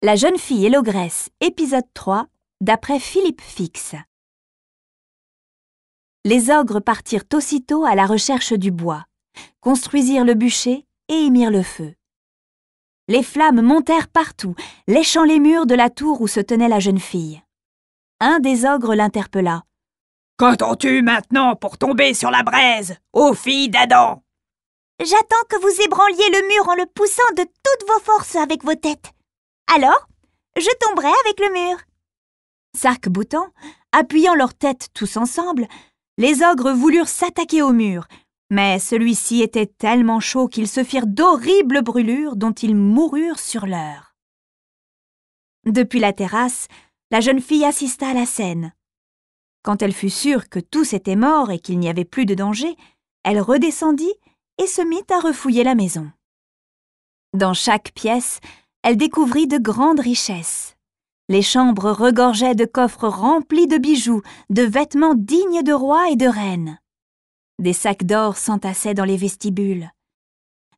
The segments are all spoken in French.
La jeune fille et l'ogresse, épisode 3, d'après Philippe Fix. Les ogres partirent aussitôt à la recherche du bois, construisirent le bûcher et y mirent le feu. Les flammes montèrent partout, léchant les murs de la tour où se tenait la jeune fille. Un des ogres l'interpella. « Qu'entends-tu maintenant pour tomber sur la braise, ô fille d'Adam ?»« J'attends que vous ébranliez le mur en le poussant de toutes vos forces avec vos têtes. Alors, je tomberai avec le mur. » S'arc-boutant, appuyant leurs têtes tous ensemble, les ogres voulurent s'attaquer au mur, mais celui-ci était tellement chaud qu'ils se firent d'horribles brûlures dont ils moururent sur l'heure. Depuis la terrasse, la jeune fille assista à la scène. Quand elle fut sûre que tous étaient morts et qu'il n'y avait plus de danger, elle redescendit et se mit à refouiller la maison. Dans chaque pièce, elle découvrit de grandes richesses. Les chambres regorgeaient de coffres remplis de bijoux, de vêtements dignes de rois et de reines. Des sacs d'or s'entassaient dans les vestibules.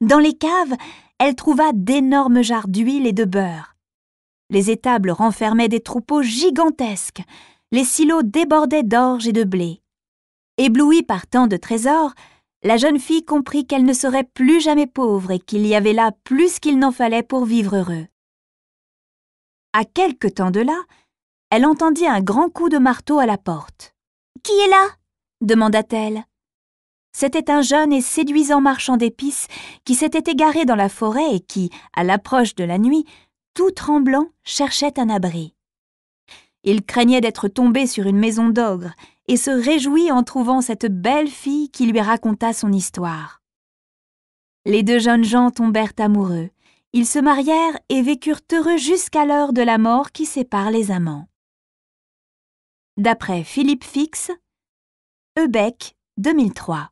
Dans les caves, elle trouva d'énormes jarres d'huile et de beurre. Les étables renfermaient des troupeaux gigantesques. Les silos débordaient d'orge et de blé. Éblouie par tant de trésors, la jeune fille comprit qu'elle ne serait plus jamais pauvre et qu'il y avait là plus qu'il n'en fallait pour vivre heureux. À quelque temps de là, elle entendit un grand coup de marteau à la porte. « Qui est là ?» demanda-t-elle. C'était un jeune et séduisant marchand d'épices qui s'était égaré dans la forêt et qui, à l'approche de la nuit, tout tremblant, cherchait un abri. Il craignait d'être tombé sur une maison d'ogre et se réjouit en trouvant cette belle fille qui lui raconta son histoire. Les deux jeunes gens tombèrent amoureux. Ils se marièrent et vécurent heureux jusqu'à l'heure de la mort qui sépare les amants. D'après Philippe Fix, Ebec, 2003.